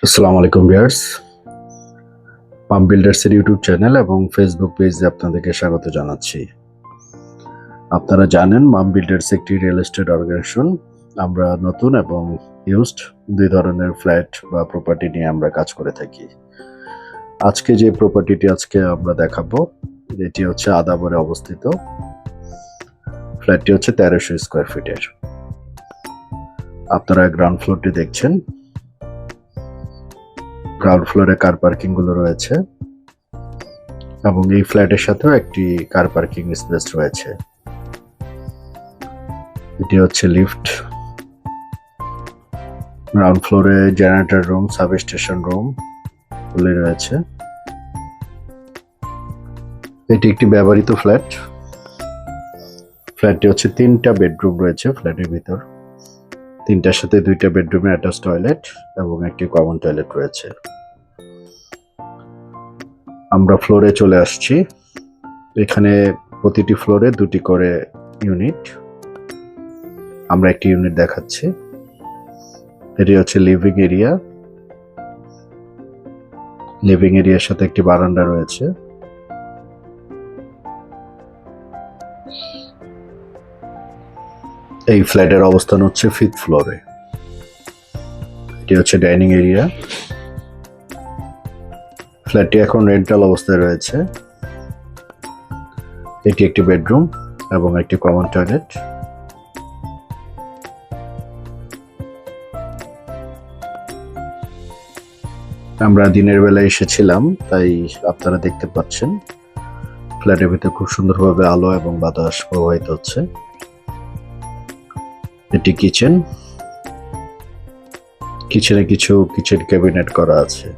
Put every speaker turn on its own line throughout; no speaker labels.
আসসালামু আলাইকুম viewers, pump বিল্ডার্সের YouTube channel এবং ফেসবুক পেজে আপনাদেরকে স্বাগত জানাচ্ছি। আপনারা জানেন পাম্প বিল্ডার্স একটি রিয়েল এস্টেট অর্গানাইজেশন। আমরা নতুন এবং ইউজড দুই ধরনের ফ্ল্যাট বা প্রপার্টি নিয়ে আমরা কাজ করে থাকি। আজকে যে প্রপার্টিটি আমরা দেখাবো, এটি হচ্ছে আদাবরে অবস্থিত। ফ্ল্যাটটি হচ্ছে 1300 স্কোয়ার ফিটের। আপনারা গ্রাউন্ড ফ্লোরটি দেখছেন। গ্রাউন্ড ফ্লোরে কার পার্কিং গুলো রয়েছে এবং এই ফ্ল্যাটের সাথেও একটি কার পার্কিং স্পেস রয়েছে। এটি হচ্ছে লিফট। গ্রাউন্ড ফ্লোরে generator room, sub station room গুলি রয়েছে। এটি একটি ব্যবহৃত ফ্ল্যাট। ফ্ল্যাটটি হচ্ছে 3টা বেডরুম রয়েছে ফ্ল্যাটের ভিতর। 3টার সাথে 2টা বেডরুমে অ্যাটাচ টয়লেট এবং একটি কমন টয়লেট রয়েছে। আমরা ফ্লোরে চলে আসছি। এখানে প্রতিটি ফ্লোরে 2টি করে ইউনিট। আমরা একটি ইউনিট দেখাচ্ছি। এটি হচ্ছে লিভিং এরিয়া। লিভিং এরিয়ার সাথে একটি বারান্দা রয়েছে। এই ফ্ল্যাটের অবস্থান হচ্ছে 5th ফ্লোরে। এটি হচ্ছে ডাইনিং এরিয়া। ফ্ল্যাটটি এখন রেন্টাল অবস্থায় রয়েছে। এটি একটি বেডরুম এবং একটি কমন টয়লেট। আমরা দিনের বেলায় এসেছিলাম, তাই আপনারা দেখতে পাচ্ছেন ফ্ল্যাটের ভিতরে খুব সুন্দরভাবে আলো এবং বাতাস প্রবাহিত হচ্ছে। এটি কিচেন। কিচেনে কিছু কিচেন ক্যাবিনেট করা আছে।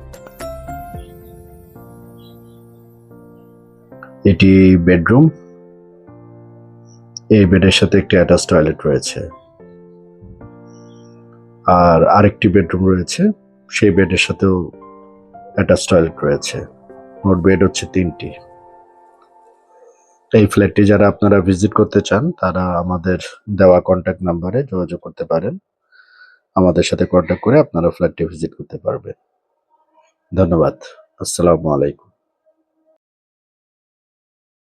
এটি বেডরুম। এই বেডের সাথে একটি অ্যাটাচ টয়লেট রয়েছে। আর আরেকটি বেডরুম রয়েছে, সেই বেডের সাথেও অ্যাটাচ টয়লেট রয়েছে। মোট বেড হচ্ছে 3টি। এই ফ্ল্যাটটি যারা আপনারা ভিজিট করতে চান, তারা আমাদের দেওয়া কন্ট্যাক্ট নাম্বারে যোগাযোগ করতে পারেন। আমাদের সাথে কন্ট্যাক্ট করে আপনারা ফ্ল্যাটটি ভিজিট করতে পারবেন। ধন্যবাদ। আসসালামু আলাইকুম।